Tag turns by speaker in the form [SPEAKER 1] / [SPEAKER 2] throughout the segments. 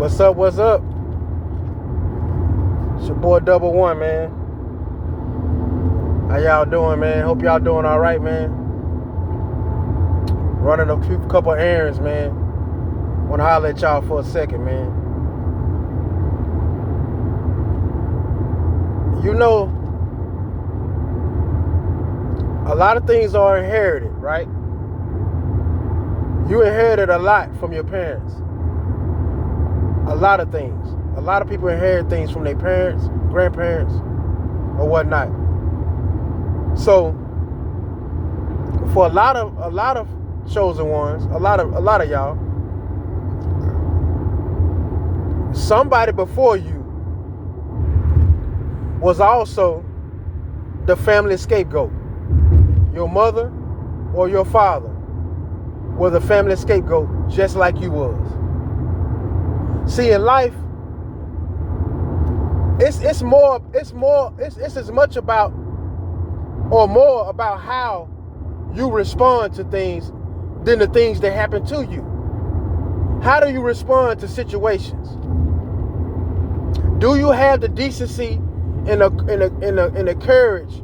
[SPEAKER 1] What's up? What's up? It's your boy Double One, man. How y'all doing, man? Hope y'all doing all right, man. Running a couple errands, man. Want to holler at y'all for a second, man. You know, a lot of things are inherited, right? You inherited a lot from your parents. A lot of things. A lot of people inherit things from their parents, grandparents, or whatnot. So, for a lot of chosen ones, a lot of y'all, somebody before you was also the family scapegoat. Your mother or your father was a family scapegoat, just like you was. See, in life, it's as much about or more about how you respond to things than the things that happen to you. How do you respond to situations? Do you have the decency and the courage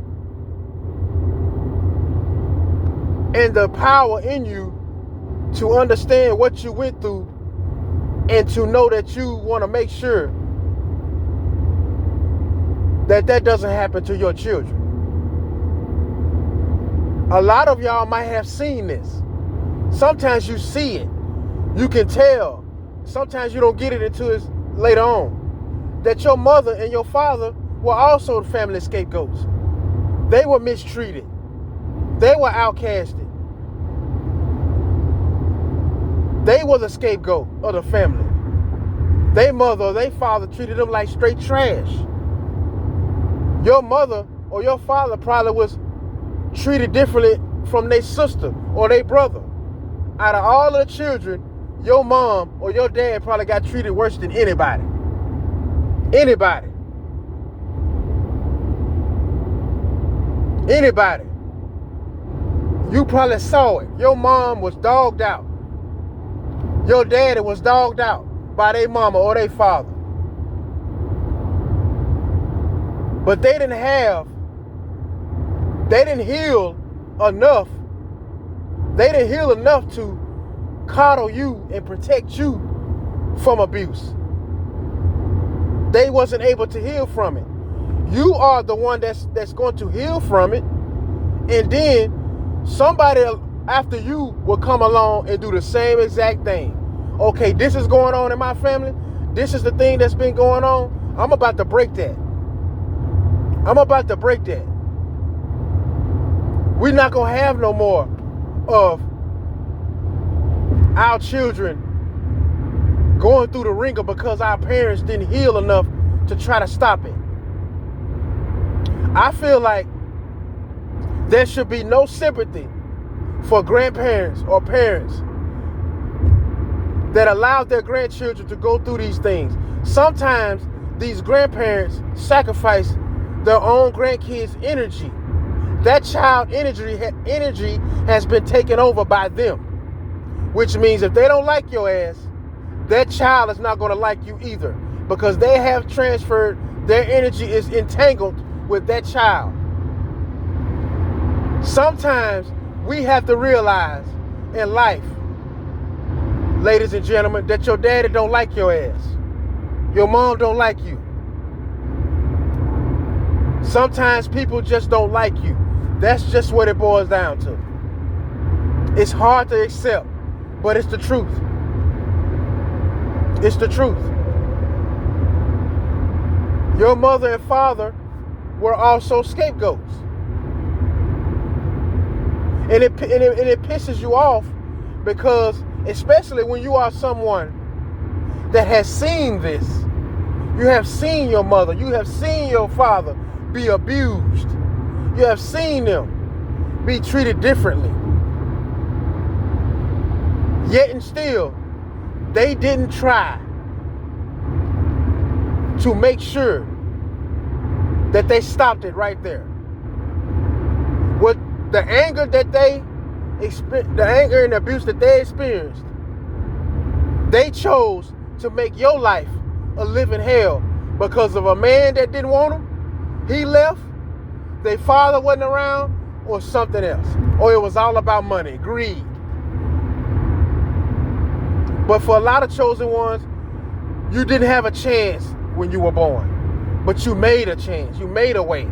[SPEAKER 1] and the power in you to understand what you went through and to know that you want to make sure that doesn't happen to your children? A lot of y'all might have seen this. Sometimes you see it. You can tell. Sometimes you don't get it until it's later on. That your mother and your father were also family scapegoats. They were mistreated. They were outcasted. They were the scapegoat of the family. Their mother or their father treated them like straight trash. Your mother or your father probably was treated differently from their sister or their brother. Out of all of the children, your mom or your dad probably got treated worse than anybody. Anybody. Anybody. You probably saw it. Your mom was dogged out. Your daddy was dogged out by their mama or their father. But they didn't heal enough. They didn't heal enough to coddle you and protect you from abuse. They wasn't able to heal from it. You are the one that's going to heal from it. And then somebody after you will come along and do the same exact thing. Okay, this is going on in my family. This is the thing that's been going on. I'm about to break that. I'm about to break that. We're not going to have no more of our children going through the ringer because our parents didn't heal enough to try to stop it. I feel like there should be no sympathy for grandparents or parents that allowed their grandchildren to go through these things. Sometimes these grandparents sacrifice their own grandkids' energy. That child energy has been taken over by them, which means if they don't like your ass, that child is not going to like you either, because they have transferred their energy is entangled with that child. Sometimes we have to realize in life, ladies and gentlemen, that your daddy don't like your ass. Your mom don't like you. Sometimes people just don't like you. That's just what it boils down to. It's hard to accept, but it's the truth. It's the truth. Your mother and father were also scapegoats. And it pisses you off because, especially when you are someone that has seen this, you have seen your mother, you have seen your father be abused. You have seen them be treated differently. Yet and still, they didn't try to make sure that they stopped it right there. With the anger that the anger and abuse that they experienced, they chose to make your life a living hell because of a man that didn't want them, he left, their father wasn't around, or something else. Or it was all about money, greed. But for a lot of chosen ones, you didn't have a chance when you were born. But you made a chance. You made a way.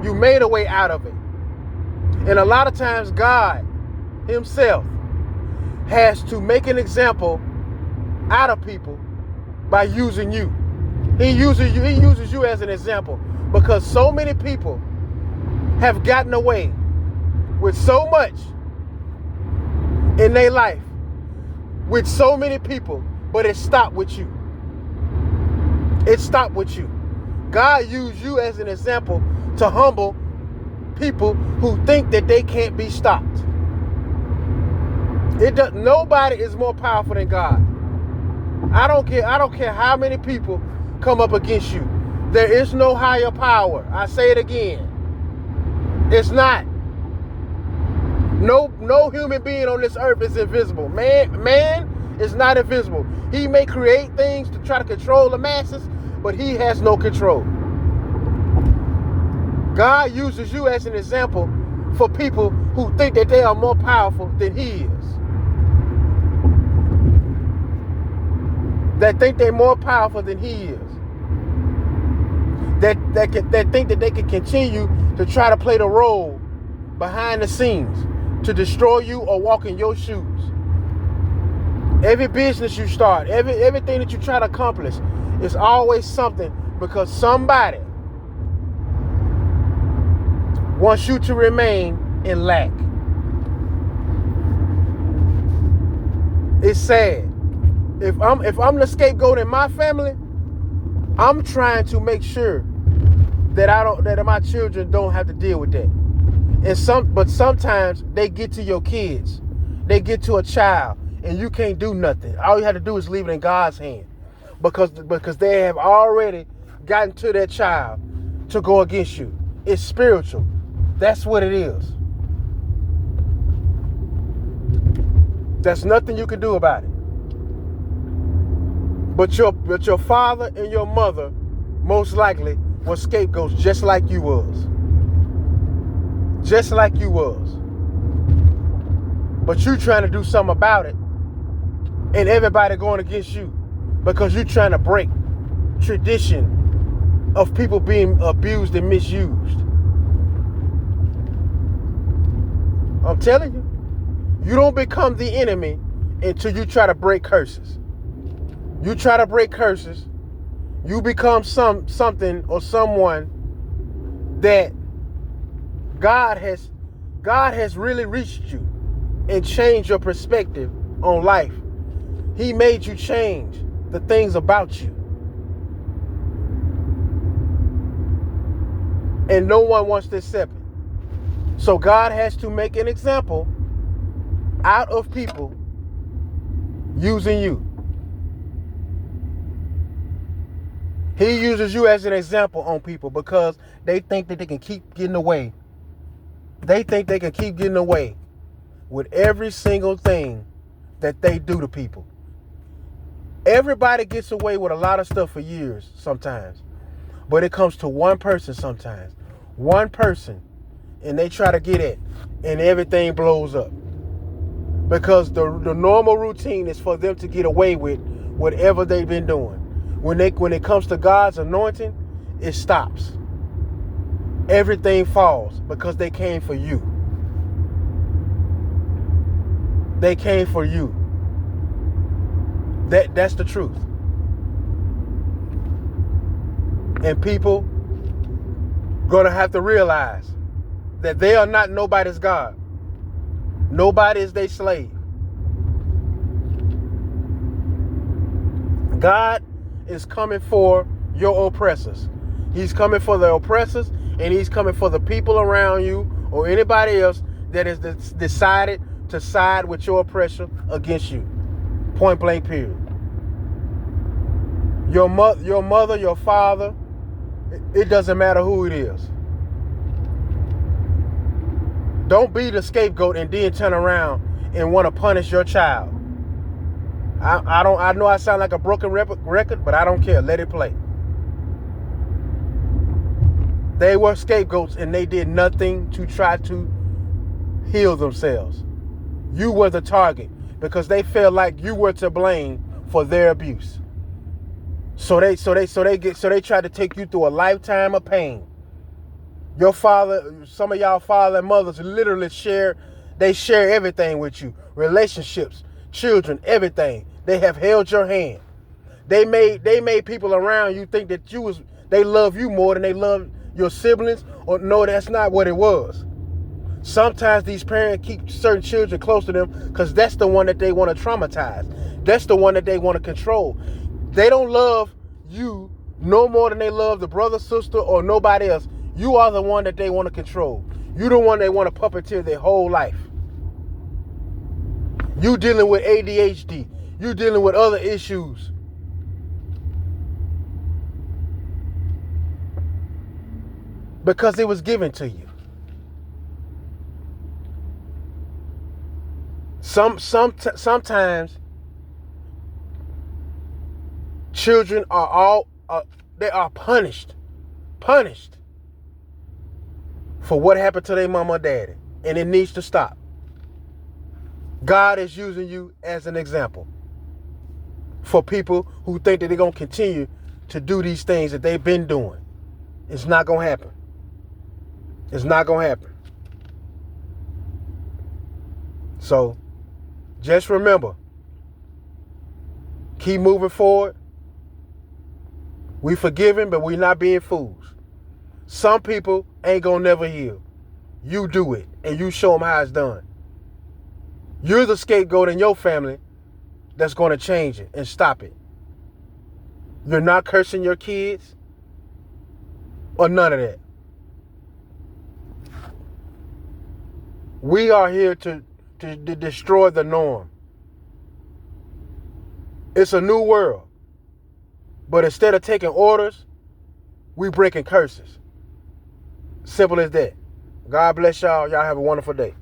[SPEAKER 1] You made a way out of it. And a lot of times God himself has to make an example out of people by using you. He uses you as an example because so many people have gotten away with so much in their life with so many people, but it stopped with you. It stopped with you. God used you as an example to humble people who think that they can't be stopped. Nobody is more powerful than God. I don't care how many people come up against you. There is no higher power. I say it again. It's not. No human being on this earth is invisible. Man is not invisible. He may create things to try to control the masses, but he has no control. God uses you as an example for people who think that they are more powerful than he is. That think they're more powerful than he is. That think that they can continue to try to play the role behind the scenes to destroy you or walk in your shoes. Every business you start, everything that you try to accomplish is always something because somebody wants you to remain in lack. It's sad. If I'm the scapegoat in my family, I'm trying to make sure that my children don't have to deal with that. But sometimes they get to your kids, they get to a child, and you can't do nothing. All you have to do is leave it in God's hand, because they have already gotten to that child to go against you. It's spiritual. That's what it is. There's nothing you can do about it. But your father and your mother most likely were scapegoats just like you was. Just like you was. But you trying to do something about it, and everybody going against you because you trying to break tradition of people being abused and misused. I'm telling you, you don't become the enemy until you try to break curses. You try to break curses, you become something or someone that God has really reached you and changed your perspective on life. He made you change the things about you. And no one wants to accept it. So God has to make an example out of people using you. He uses you as an example on people because they think that they can keep getting away. They think they can keep getting away with every single thing that they do to people. Everybody gets away with a lot of stuff for years sometimes. But it comes to one person sometimes. One person. And they try to get it. And everything blows up. Because the normal routine is for them to get away with whatever they've been doing. When it comes to God's anointing, it stops. Everything falls because they came for you. They came for you. That's the truth. And people gonna have to realize that they are not nobody's God. Nobody is their slave. God is coming for your oppressors. He's coming for the oppressors, and he's coming for the people around you or anybody else that has decided to side with your oppressor against you. Point blank period. Your mother, your father, it doesn't matter who it is. Don't be the scapegoat and then turn around and want to punish your child. I know I sound like a broken record, but I don't care. Let it play. They were scapegoats and they did nothing to try to heal themselves. You were the target because they felt like you were to blame for their abuse. So they tried to take you through a lifetime of pain. Your father, some of y'all father and mothers literally share everything with you. Relationships, children, everything. They have held your hand. They made people around you think that they love you more than they love your siblings, or no, that's not what it was. Sometimes these parents keep certain children close to them because that's the one that they want to traumatize. That's the one that they want to control. They don't love you no more than they love the brother, sister, or nobody else. You are the one that they want to control. You the one they want to puppeteer their whole life. You dealing with ADHD. You dealing with other issues. Because it was given to you. Sometimes children are they are punished for what happened to their mama or daddy, and it needs to stop. God is using you as an example for people who think that they're going to continue to do these things that they've been doing. It's not going to happen. It's not going to happen. So just remember, keep moving forward. We forgiving, but we're not being fools. Some people ain't going to never heal. You do it, and you show them how it's done. You're the scapegoat in your family that's going to change it and stop it. You're not cursing your kids or none of that. We are here to destroy the norm. It's a new world. But instead of taking orders, we breaking curses. Simple as that. God bless y'all. Y'all have a wonderful day.